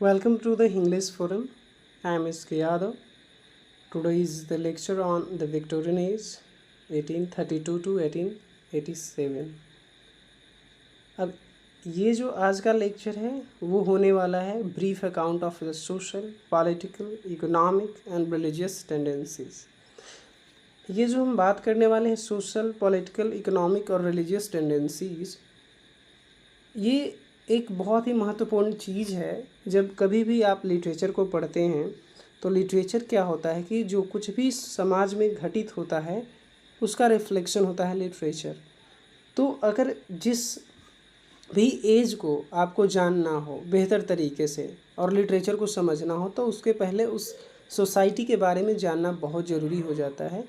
Welcome to the English Forum. I am S.K. Yadav. Today is the lecture on the Victorian age 1832 to 1887. अब ये जो आज का lecture है वो होने वाला है brief account of the social, political, economic and religious tendencies. ये जो हम बात करने वाले हैं सोशल, पॉलिटिकल, इकोनॉमिक और रिलीजियस टेंडेंसीज, ये एक बहुत ही महत्वपूर्ण चीज़ है। जब कभी भी आप लिटरेचर को पढ़ते हैं तो लिटरेचर क्या होता है कि जो कुछ भी समाज में घटित होता है उसका रिफ्लेक्शन होता है लिटरेचर। तो अगर जिस भी एज को आपको जानना हो बेहतर तरीके से और लिटरेचर को समझना हो तो उसके पहले उस सोसाइटी के बारे में जानना बहुत ज़रूरी हो जाता है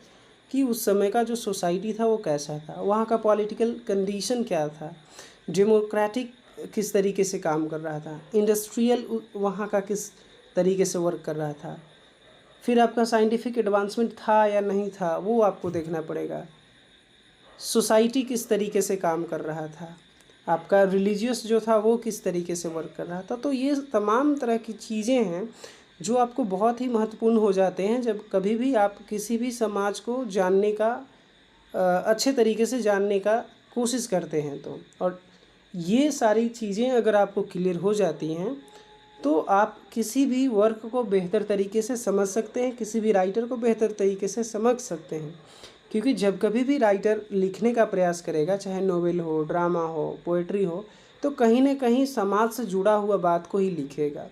कि उस समय का जो सोसाइटी था वो कैसा था, वहाँ का पॉलिटिकल कंडीशन क्या था, डेमोक्रेटिक किस तरीके से काम कर रहा था, इंडस्ट्रियल वहाँ का किस तरीके से वर्क कर रहा था, फिर आपका साइंटिफिक एडवांसमेंट था या नहीं था वो आपको देखना पड़ेगा, सोसाइटी किस तरीके से काम कर रहा था, आपका रिलीजियस जो था वो किस तरीके से वर्क कर रहा था। तो ये तमाम तरह की चीज़ें हैं जो आपको बहुत ही महत्वपूर्ण हो जाते हैं जब कभी भी आप किसी भी समाज को जानने का अच्छे तरीके से जानने का कोशिश करते हैं। तो और ये सारी चीज़ें अगर आपको क्लियर हो जाती हैं तो आप किसी भी वर्क को बेहतर तरीके से समझ सकते हैं, किसी भी राइटर को बेहतर तरीके से समझ सकते हैं। क्योंकि जब कभी भी राइटर लिखने का प्रयास करेगा, चाहे नोवेल हो, ड्रामा हो, पोएट्री हो, तो कहीं ना कहीं समाज से जुड़ा हुआ बात को ही लिखेगा।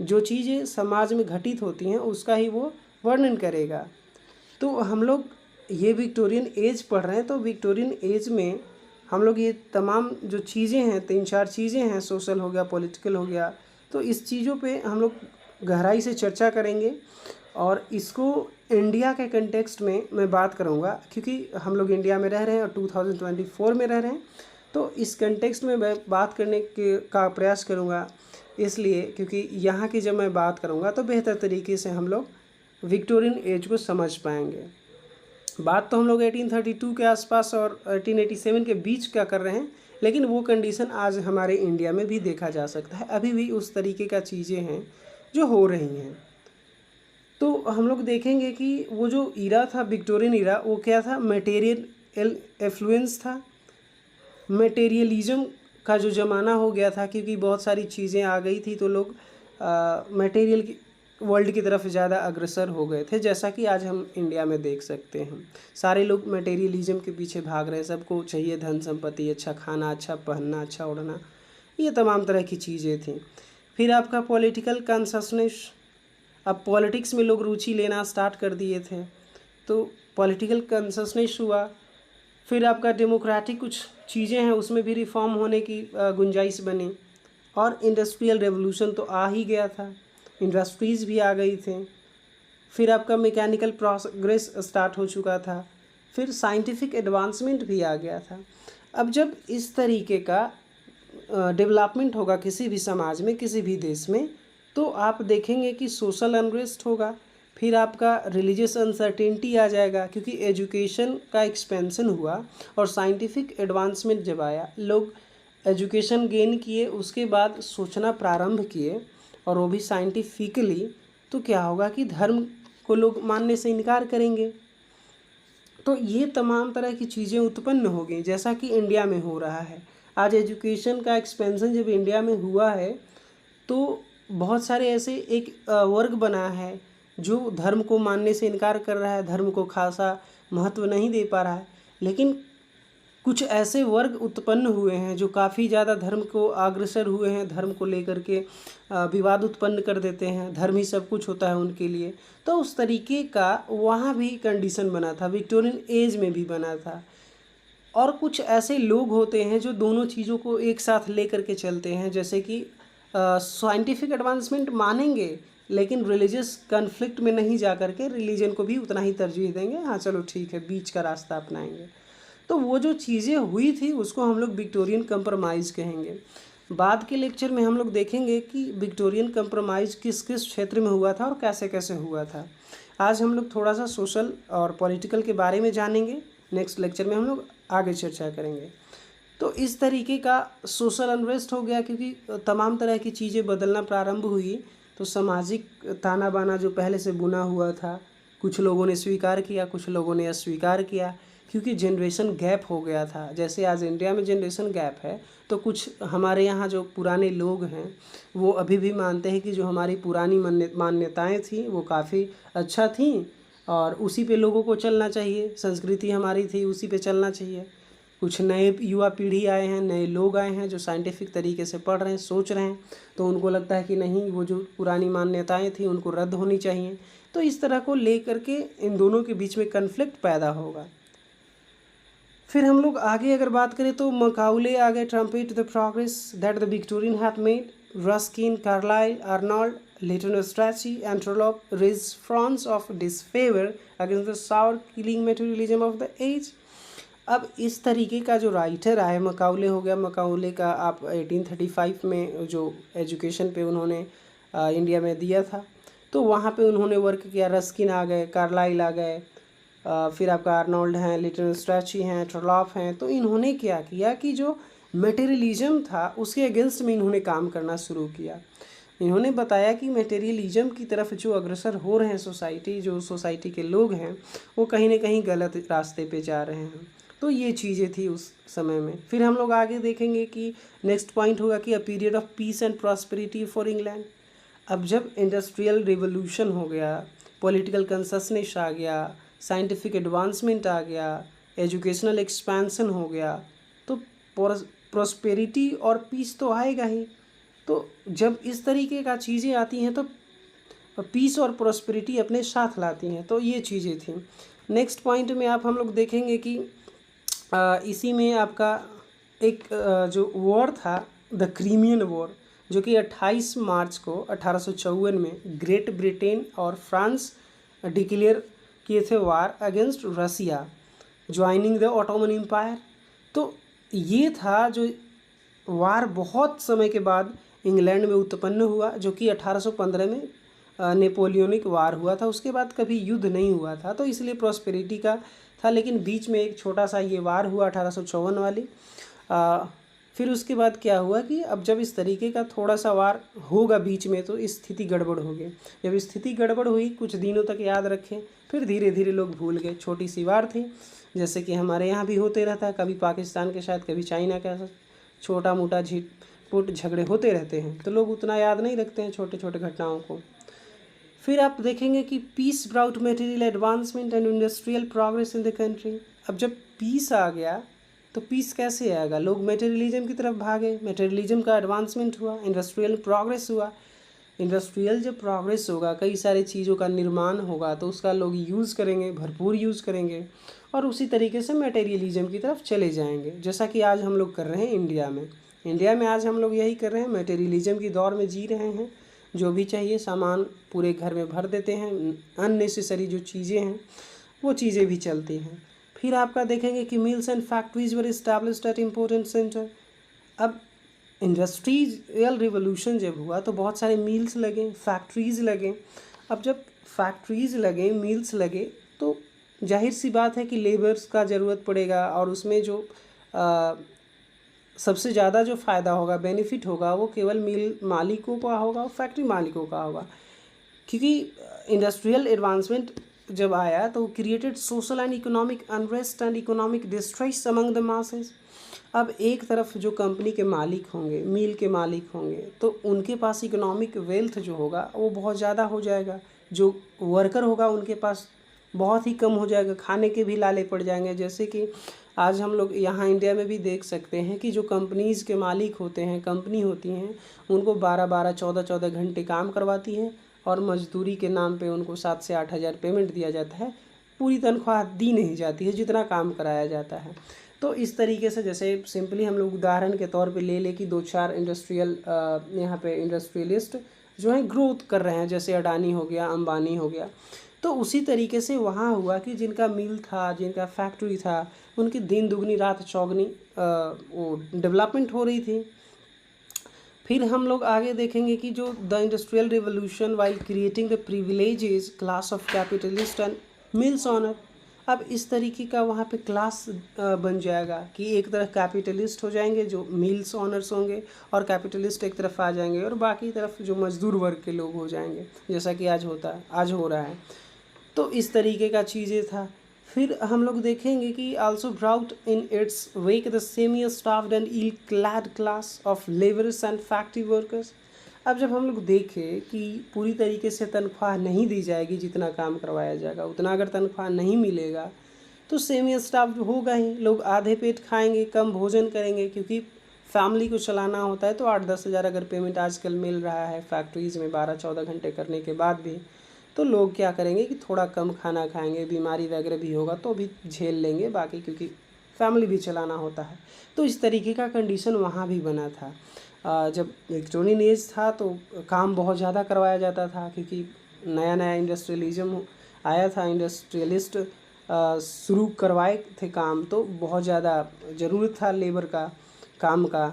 जो चीज़ें समाज में घटित होती हैं उसका ही वो वर्णन करेगा। तो हम लोग ये विक्टोरियन एज पढ़ रहे हैं तो विक्टोरियन एज में हम लोग ये तमाम जो चीज़ें हैं, 3-4 चीज़ें हैं, सोशल हो गया, पॉलिटिकल हो गया, तो इस चीज़ों पे हम लोग गहराई से चर्चा करेंगे। और इसको इंडिया के कंटेक्स्ट में मैं बात करूँगा क्योंकि हम लोग इंडिया में रह रहे हैं और 2024 में रह रहे हैं। तो इस कंटेक्स्ट में मैं बात करने का प्रयास करूँगा इसलिए क्योंकि यहाँ की जब मैं बात करूँगा तो बेहतर तरीके से हम लोग विक्टोरियन एज को समझ पाएंगे। बात तो हम लोग 1832 के आसपास और 1887 के बीच का कर रहे हैं, लेकिन वो कंडीशन आज हमारे इंडिया में भी देखा जा सकता है। अभी भी उस तरीके का चीज़ें हैं जो हो रही हैं। तो हम लोग देखेंगे कि वो जो ईरा था विक्टोरियन ईरा, वो क्या था, मटेरियल एफ्लुएंस था, मटेरियलिज्म का जो ज़माना हो गया था क्योंकि बहुत सारी चीज़ें आ गई थी तो लोग मटेरियल वर्ल्ड की तरफ ज़्यादा अग्रसर हो गए थे, जैसा कि आज हम इंडिया में देख सकते हैं। सारे लोग मटेरियलिज्म के पीछे भाग रहे हैं, सबको चाहिए धन संपत्ति, अच्छा खाना, अच्छा पहनना, अच्छा ओढ़ना, ये तमाम तरह की चीज़ें थी। फिर आपका पॉलिटिकल कॉन्शसनेस, अब पॉलिटिक्स में लोग रुचि लेना स्टार्ट कर दिए थे तो पॉलिटिकल कॉन्शसनेस हुआ। फिर आपका डेमोक्रेटिक कुछ चीज़ें हैं उसमें भी रिफॉर्म होने की गुंजाइश बनी। और इंडस्ट्रियल रेवोल्यूशन तो आ ही गया था, इंडस्ट्रीज़ भी आ गई थी। फिर आपका मैकेनिकल प्रोग्रेस स्टार्ट हो चुका था। फिर साइंटिफिक एडवांसमेंट भी आ गया था। अब जब इस तरीके का डेवलपमेंट होगा किसी भी समाज में, किसी भी देश में, तो आप देखेंगे कि सोशल अनरेस्ट होगा। फिर आपका रिलीजियस अनसर्टेनिटी आ जाएगा क्योंकि एजुकेशन का एक्सपेंशन हुआ और साइंटिफिक एडवांसमेंट जब आया, लोग एजुकेशन गेन किए, उसके बाद सोचना प्रारंभ किए और वो भी साइंटिफिकली, तो क्या होगा कि धर्म को लोग मानने से इनकार करेंगे। तो ये तमाम तरह की चीज़ें उत्पन्न हो गई जैसा कि इंडिया में हो रहा है। आज एजुकेशन का एक्सपेंशन जब इंडिया में हुआ है तो बहुत सारे ऐसे एक वर्ग बना है जो धर्म को मानने से इनकार कर रहा है, धर्म को खासा महत्व नहीं दे पा रहा है। लेकिन कुछ ऐसे वर्ग उत्पन्न हुए हैं जो काफ़ी ज़्यादा धर्म को अग्रसर हुए हैं, धर्म को लेकर के विवाद उत्पन्न कर देते हैं, धर्म ही सब कुछ होता है उनके लिए। तो उस तरीके का वहाँ भी कंडीशन बना था, विक्टोरियन एज में भी बना था। और कुछ ऐसे लोग होते हैं जो दोनों चीज़ों को एक साथ लेकर के चलते हैं, जैसे कि साइंटिफिक एडवांसमेंट मानेंगे लेकिन रिलीजियस कन्फ्लिक्ट में नहीं जा कर के रिलीजन को भी उतना ही तरजीह देंगे, हाँ चलो ठीक है, बीच का रास्ता अपनाएंगे। तो वो जो चीज़ें हुई थी उसको हम लोग विक्टोरियन कंप्रोमाइज़ कहेंगे। बाद के लेक्चर में हम लोग देखेंगे कि विक्टोरियन कंप्रोमाइज़ किस किस क्षेत्र में हुआ था और कैसे कैसे हुआ था। आज हम लोग थोड़ा सा सोशल और पॉलिटिकल के बारे में जानेंगे, नेक्स्ट लेक्चर में हम लोग आगे चर्चा करेंगे। तो इस तरीके का सोशल अनरेस्ट हो गया, क्योंकि तमाम तरह की चीज़ें बदलना प्रारंभ हुई। तो सामाजिक ताना बाना जो पहले से बुना हुआ था, कुछ लोगों ने स्वीकार किया, कुछ लोगों ने अस्वीकार किया, क्योंकि जनरेशन गैप हो गया था। जैसे आज इंडिया में जनरेशन गैप है, तो कुछ हमारे यहाँ जो पुराने लोग हैं वो अभी भी मानते हैं कि जो हमारी पुरानी मान्यताएं थी वो काफ़ी अच्छा थी और उसी पे लोगों को चलना चाहिए, संस्कृति हमारी थी उसी पे चलना चाहिए। कुछ नए युवा पीढ़ी आए हैं, नए लोग आए हैं जो साइंटिफिक तरीके से पढ़ रहे हैं, सोच रहे हैं, तो उनको लगता है कि नहीं, वो जो पुरानी मान्यताएं थी उनको रद्द होनी चाहिए। तो इस तरह को लेकर के इन दोनों के बीच में कन्फ्लिक्ट पैदा होगा। फिर हम लोग आगे अगर बात करें तो मकाउले आ गए, trumpet the progress that the Victorian have made, Ruskin, Carlyle, Arnold, Lytton Strachey and Trollope raise frowns of disfavour against the sour killing materialism of the age. अब इस तरीके का जो राइटर आए, मकाउले हो गया, मकाउले का आप 1835 में जो एजुकेशन पे उन्होंने इंडिया में दिया था, तो वहाँ पे उन्होंने वर्क किया। रस्किन आ गए, कार्लाइल आ गए, फिर आपका आर्नोल्ड हैं, लिटन स्ट्रैची हैं, ट्रोलॉप हैं। तो इन्होंने क्या किया कि जो मटेरियलिज्म था उसके अगेंस्ट में इन्होंने काम करना शुरू किया। इन्होंने बताया कि मटेरियलिज्म की तरफ जो अग्रसर हो रहे हैं जो सोसाइटी के लोग हैं, वो कहीं ना कहीं गलत रास्ते पे जा रहे हैं। तो ये चीज़ें थी उस समय में। फिर हम लोग आगे देखेंगे कि नेक्स्ट पॉइंट होगा कि a period of peace and prosperity for England. अब जब इंडस्ट्रियल रिवोल्यूशन हो गया, पॉलिटिकल कंसेशनेस आ गया, साइंटिफिक एडवांसमेंट आ गया, एजुकेशनल एक्सपेंशन हो गया, तो प्रॉस्पेरिटी और पीस तो आएगा ही। तो जब इस तरीके का चीज़ें आती हैं तो पीस और प्रॉस्पेरिटी अपने साथ लाती हैं। तो ये चीज़ें थी। नेक्स्ट पॉइंट में आप हम लोग देखेंगे कि इसी में आपका एक जो वॉर था, द क्रीमियन वॉर, जो कि 28 मार्च को 1854 में ग्रेट ब्रिटेन और फ्रांस डिक्लेयर किए थे war against Russia, joining the Ottoman Empire. तो ये था जो वार बहुत समय के बाद इंग्लैंड में उत्पन्न हुआ, जो कि 1815 में नेपोलियनिक वार हुआ था। उसके बाद कभी युद्ध नहीं हुआ था, तो इसलिए प्रॉस्पेरिटी का था। लेकिन बीच में एक छोटा सा ये वार हुआ 1854 वाली। फिर उसके बाद क्या हुआ कि अब जब इस तरीके का थोड़ा सा वार होगा बीच में, तो स्थिति गड़बड़ हो गई। जब स्थिति गड़बड़ हुई, कुछ दिनों तक याद रखें, फिर धीरे धीरे लोग भूल गए। छोटी सी वार थी, जैसे कि हमारे यहाँ भी होते रहता है, कभी पाकिस्तान के साथ, कभी चाइना के साथ, छोटा मोटा झिटपुट झगड़े होते रहते हैं, तो लोग उतना याद नहीं रखते हैं छोटे छोटे घटनाओं को। फिर आप देखेंगे कि peace brought material advancement and industrial progress in the country. अब जब पीस आ गया तो पीस कैसे आएगा? लोग मटेरियलिज्म की तरफ भागे, मटेरियलिज्म का एडवांसमेंट हुआ, इंडस्ट्रियल प्रोग्रेस हुआ। इंडस्ट्रियल जब प्रोग्रेस होगा, कई सारी चीज़ों का निर्माण होगा, तो उसका लोग यूज़ करेंगे, भरपूर यूज़ करेंगे, और उसी तरीके से मटेरियलिज्म की तरफ चले जाएंगे, जैसा कि आज हम लोग कर रहे हैं इंडिया में। इंडिया में आज हम लोग यही कर रहे हैं, मटेरियलिज्म की दौर में जी रहे हैं। जो भी चाहिए सामान पूरे घर में भर देते हैं, अननेसेसरी जो चीज़ें हैं वो चीज़ें भी चलती हैं। फिर आपका देखेंगे कि mills and factories were established at important centre. अब इंडस्ट्रियल रिवोल्यूशन जब हुआ तो बहुत सारे मिल्स लगे, फैक्ट्रीज़ लगे। अब जब फैक्ट्रीज़ लगे, मिल्स लगे, तो जाहिर सी बात है कि लेबर्स का ज़रूरत पड़ेगा, और उसमें जो सबसे ज़्यादा जो फ़ायदा होगा, बेनिफिट होगा, वो केवल मिल मालिकों का होगा और फैक्ट्री मालिकों का होगा। क्योंकि इंडस्ट्रियल एडवांसमेंट जब आया तो created social and economic unrest and economic distress among the masses. अब एक तरफ जो कंपनी के मालिक होंगे, मिल के मालिक होंगे, तो उनके पास इकोनॉमिक वेल्थ जो होगा वो बहुत ज़्यादा हो जाएगा। जो वर्कर होगा उनके पास बहुत ही कम हो जाएगा, खाने के भी लाले पड़ जाएंगे। जैसे कि आज हम लोग यहाँ इंडिया में भी देख सकते हैं कि जो कंपनीज़ के मालिक होते हैं, कंपनी होती हैं, उनको 12-12, 14-14 घंटे काम करवाती है, और मजदूरी के नाम पे उनको 7 से 8 हज़ार पेमेंट दिया जाता है। पूरी तनख्वाह दी नहीं जाती है जितना काम कराया जाता है। तो इस तरीके से, जैसे सिंपली हम लोग उदाहरण के तौर पे ले कि 2-4 इंडस्ट्रियल यहाँ पे इंडस्ट्रियलिस्ट जो है ग्रोथ कर रहे हैं, जैसे अडानी हो गया, अंबानी हो गया। तो उसी तरीके से वहाँ हुआ कि जिनका मिल था, जिनका फैक्ट्री था, उनकी दिन दुगनी रात चौगनी वो डेवलपमेंट हो रही थी। फिर हम लोग आगे देखेंगे कि जो the industrial revolution while creating the privileges class of capitalist and mills owner. अब इस तरीके का वहाँ पे क्लास बन जाएगा कि एक तरफ कैपिटलिस्ट हो जाएंगे जो मिल्स ऑनर्स होंगे, और कैपिटलिस्ट एक तरफ आ जाएंगे, और बाकी तरफ जो मजदूर वर्ग के लोग हो जाएंगे, जैसा कि आज हो रहा है। तो इस तरीके का चीज़ें था। फिर हम लोग देखेंगे कि also brought in its wake the semi starved and ill clad class of labourers and factory workers. अब जब हम लोग देखें कि पूरी तरीके से तनख्वाह नहीं दी जाएगी, जितना काम करवाया जाएगा उतना अगर तनख्वाह नहीं मिलेगा तो सेमी स्टाफ्ड होगा ही, लोग आधे पेट खाएंगे, कम भोजन करेंगे, क्योंकि फैमिली को चलाना होता है। तो 8-10 हज़ार अगर पेमेंट आजकल मिल रहा है फैक्ट्रीज़ में 12-14 घंटे करने के बाद भी, तो लोग क्या करेंगे कि थोड़ा कम खाना खाएंगे, बीमारी वगैरह भी होगा तो भी झेल लेंगे, बाकी क्योंकि फैमिली भी चलाना होता है। तो इस तरीके का कंडीशन वहाँ भी बना था। जब विक्टोरियन एज था तो काम बहुत ज़्यादा करवाया जाता था, क्योंकि नया नया इंडस्ट्रियलिज्म आया था, इंडस्ट्रियलिस्ट शुरू करवाए थे काम, तो बहुत ज़्यादा ज़रूरत था लेबर का, काम का।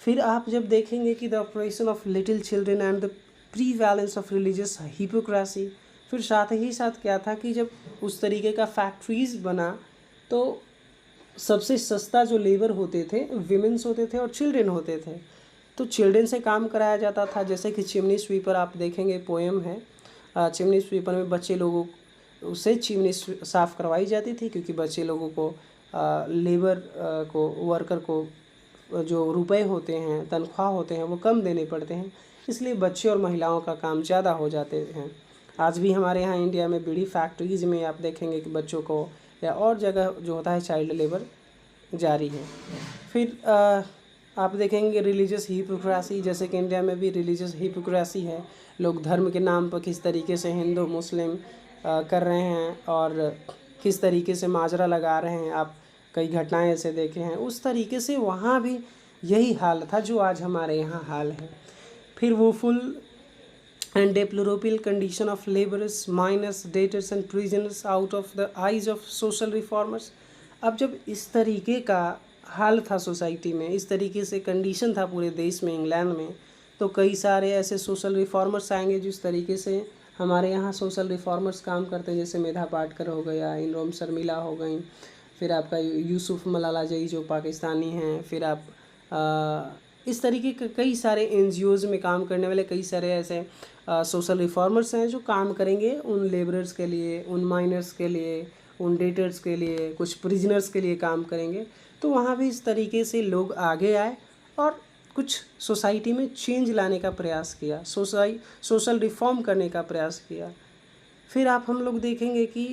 फिर आप जब देखेंगे कि the operation of little children and the prevalence of religious hypocrisy, फिर साथ ही साथ क्या था कि जब उस तरीके का फैक्ट्रीज़ बना तो सबसे सस्ता जो लेबर होते थे विमेंस होते थे और चिल्ड्रेन होते थे। तो चिल्ड्रेन से काम कराया जाता था, जैसे कि चिमनी स्वीपर आप देखेंगे पोएम है, चिमनी स्वीपर में बच्चे लोगों उससे चिमनी साफ़ करवाई जाती थी, क्योंकि बच्चे लोगों को लेबर को, वर्कर को जो रुपए होते हैं, तनख्वाह होते हैं, वो कम देने पड़ते हैं, इसलिए बच्चे और महिलाओं का काम ज़्यादा हो जाते हैं। आज भी हमारे यहाँ इंडिया में बीड़ी फैक्ट्रीज़ में आप देखेंगे कि बच्चों को या और जगह जो होता है चाइल्ड लेबर जारी है। फिर आप देखेंगे रिलीजियस हिपोक्रेसी, जैसे कि इंडिया में भी रिलीजियस हिपोक्रेसी है, लोग धर्म के नाम पर किस तरीके से हिंदू मुस्लिम कर रहे हैं और किस तरीके से माजरा लगा रहे हैं, आप कई घटनाएं ऐसे देखे हैं। उस तरीके से वहाँ भी यही हाल था जो आज हमारे यहाँ हाल है। फिर वो full and deplorable condition of labourers, miners, debtors and prisoners out of the eyes of social reformers. अब जब इस तरीके का हाल था सोसाइटी में, इस तरीके से कंडीशन था पूरे देश में, इंग्लैंड में, तो कई सारे ऐसे सोशल रिफॉर्मर्स आएंगे जिस तरीके से हमारे यहाँ सोशल रिफॉर्मर्स काम करते हैं, जैसे मेधा पाटकर हो गया, इनरोम शर्मिला हो गई, फिर आपका यूसुफ मलाला जई जो पाकिस्तानी हैं, फिर आप इस तरीके के कई सारे NGOs में काम करने वाले कई सारे ऐसे सोशल रिफॉर्मर्स हैं जो काम करेंगे उन लेबरर्स के लिए, उन माइनर्स के लिए, उन डेटर्स के लिए, कुछ प्रिजनर्स के लिए काम करेंगे। तो वहाँ भी इस तरीके से लोग आगे आए और कुछ सोसाइटी में चेंज लाने का प्रयास किया, सोशल रिफॉर्म करने का प्रयास किया। फिर हम लोग देखेंगे कि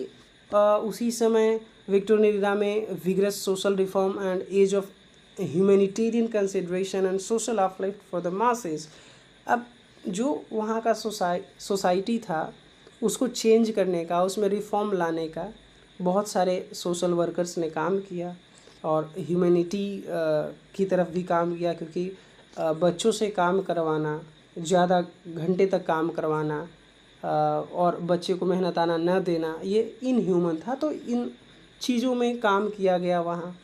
उसी समय विक्टोरियन एरा में vigorous social reform and age of humanitarian consideration and social uplift for the masses. अब जो वहाँ का सोसाइटी था उसको चेंज करने का, उसमें रिफॉर्म लाने का बहुत सारे सोशल वर्कर्स ने काम किया और ह्यूमैनिटी की तरफ भी काम किया, क्योंकि बच्चों से काम करवाना, ज़्यादा घंटे तक काम करवाना और बच्चे को मेहनताना न देना, ये इनह्यूमन था। तो इन चीज़ों में काम किया गया वहाँ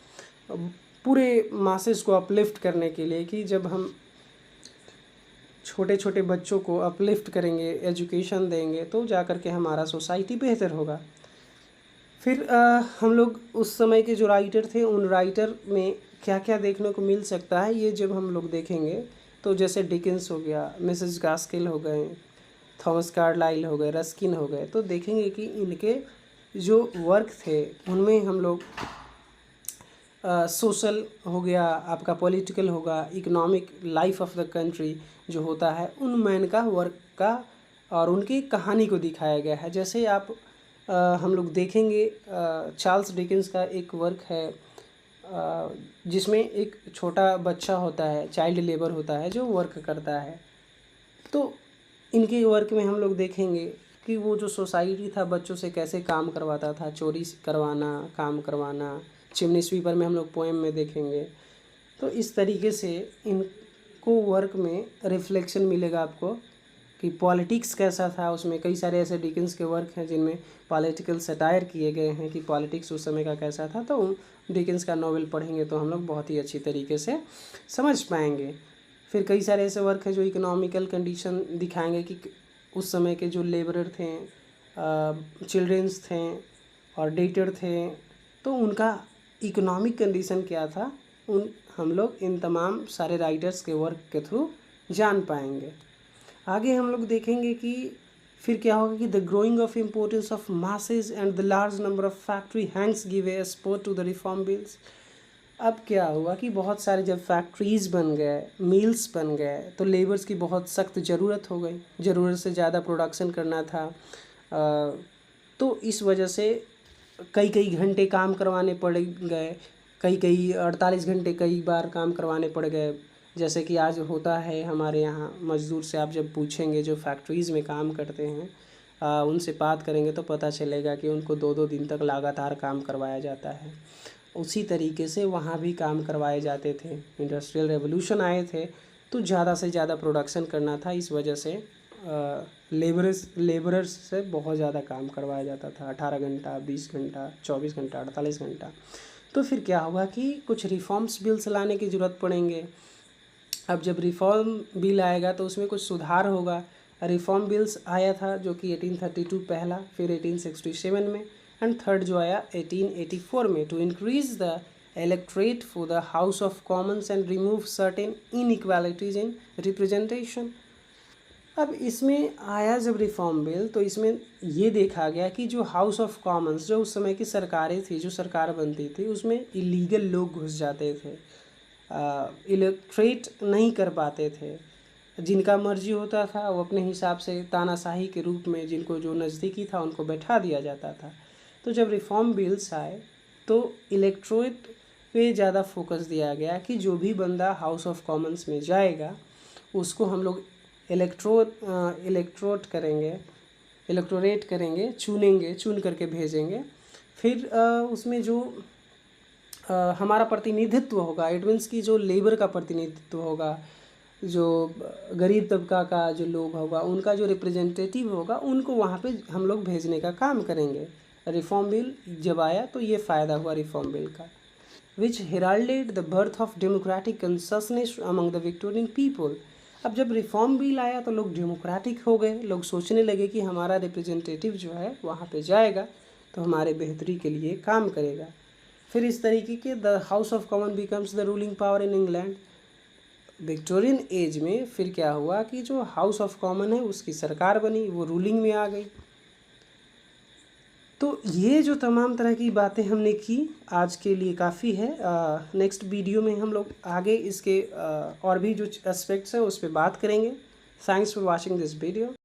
पूरे मासेस को अपलिफ्ट करने के लिए, कि जब हम छोटे छोटे बच्चों को अपलिफ्ट करेंगे, एजुकेशन देंगे, तो जा कर के हमारा सोसाइटी बेहतर होगा। फिर हम लोग उस समय के जो राइटर थे, उन राइटर में क्या क्या देखने को मिल सकता है, ये जब हम लोग देखेंगे तो जैसे डिकेंस हो गया, मिसेस गास्किल हो गए, थॉमस कार्लाइल हो गए, रस्किन हो गए, तो देखेंगे कि इनके जो वर्क थे उनमें हम लोग सोशल हो गया, आपका पॉलिटिकल होगा, economic life of the country जो होता है, उन मैन का वर्क का और उनकी कहानी को दिखाया गया है। जैसे आप हम लोग देखेंगे चार्ल्स डिकेंस का एक वर्क है जिसमें एक छोटा बच्चा होता है, चाइल्ड लेबर होता है जो वर्क करता है। तो इनके वर्क में हम लोग देखेंगे कि वो जो सोसाइटी था बच्चों से कैसे काम करवाता था, चोरी करवाना, काम करवाना, चिमनी स्वीपर में हम लोग पोएम में देखेंगे। तो इस तरीके से इनको वर्क में रिफ्लेक्शन मिलेगा आपको कि पॉलिटिक्स कैसा था। उसमें कई सारे ऐसे डिकेंस के वर्क हैं जिनमें पॉलिटिकल सटायर किए गए हैं कि पॉलिटिक्स उस समय का कैसा था। तो डिकेंस का नॉवेल पढ़ेंगे तो हम लोग बहुत ही अच्छी तरीके से समझ पाएंगे। फिर कई सारे ऐसे वर्क हैं जो इकोनॉमिकल कंडीशन दिखाएंगे कि उस समय के जो लेबरर थे, चिल्ड्रंस थे, और डेटर थे, तो उनका इकोनॉमिक कंडीशन क्या था, हम लोग इन तमाम सारे राइटर्स के वर्क के थ्रू जान पाएंगे। आगे हम लोग देखेंगे कि फिर क्या होगा कि the growing of importance of masses and the large number of factory hands give a support to the reform bills. अब क्या हुआ कि बहुत सारे जब फैक्ट्रीज़ बन गए, मिल्स बन गए, तो लेबर्स की बहुत सख्त ज़रूरत हो गई, ज़रूरत से ज़्यादा प्रोडक्शन करना था। तो इस वजह से कई कई घंटे काम करवाने पड़ गए, कई 48 घंटे कई बार काम करवाने पड़ गए। जैसे कि आज होता है हमारे यहाँ मज़दूर से आप जब पूछेंगे जो फैक्ट्रीज़ में काम करते हैं, उनसे बात करेंगे तो पता चलेगा कि उनको 2-2 दिन तक लगातार काम करवाया जाता है। उसी तरीके से वहाँ भी काम करवाए जाते थे। इंडस्ट्रियल रेवोल्यूशन आए थे तो ज़्यादा से ज़्यादा प्रोडक्शन करना था, इस वजह से लेबरर्स से बहुत ज़्यादा काम करवाया जाता था, 18 घंटा, 20 घंटा, 24 घंटा, 48 घंटा। तो फिर क्या होगा कि कुछ रिफॉर्म्स बिल्स लाने की ज़रूरत पड़ेंगे। अब जब रिफॉर्म बिल आएगा तो उसमें कुछ सुधार होगा। रिफॉर्म बिल्स आया था जो कि 1832 पहला, फिर 1867 में, एंड थर्ड जो आया 1884 में, to increase the electorate for the House of Commons and remove certain inequalities in representation. अब इसमें आया जब रिफॉर्म बिल, तो इसमें ये देखा गया कि जो हाउस ऑफ कॉमन्स, जो उस समय की सरकारें थी, जो सरकार बनती थी, उसमें इलीगल लोग घुस जाते थे, इलेक्ट्रेट नहीं कर पाते थे। जिनका मर्जी होता था वो अपने हिसाब से तानाशाही के रूप में जिनको जो नज़दीकी था उनको बैठा दिया जाता था। तो जब रिफॉर्म बिल्स आए तो इलेक्ट्रेट पे ज़्यादा फोकस दिया गया कि जो भी बंदा हाउस ऑफ कॉमन्स में जाएगा उसको हम लोग इलेक्ट्रोरेट करेंगे, चुन करके भेजेंगे। फिर उसमें जो हमारा प्रतिनिधित्व होगा, इट मीन्स कि जो लेबर का प्रतिनिधित्व होगा, जो गरीब तबका का जो लोग होगा, उनका जो रिप्रेजेंटेटिव होगा, उनको वहाँ पे हम लोग भेजने का काम करेंगे। रिफॉर्म बिल जब आया तो ये फ़ायदा हुआ रिफॉर्म बिल का, which heralded the birth of democratic consciousness among the Victorian people. अब जब रिफॉर्म बिल आया तो लोग डेमोक्रेटिक हो गए, लोग सोचने लगे कि हमारा रिप्रेजेंटेटिव जो है वहाँ पे जाएगा तो हमारे बेहतरी के लिए काम करेगा। फिर इस तरीके के the House of common becomes the ruling power in England. Victorian age में फिर क्या हुआ कि जो हाउस ऑफ कॉमन है उसकी सरकार बनी, वो रूलिंग में आ गई। तो ये जो तमाम तरह की बातें हमने की आज के लिए काफ़ी है। नेक्स्ट वीडियो में हम लोग आगे इसके और भी जो एस्पेक्ट्स हैं उस पर बात करेंगे। Thanks for watching this video.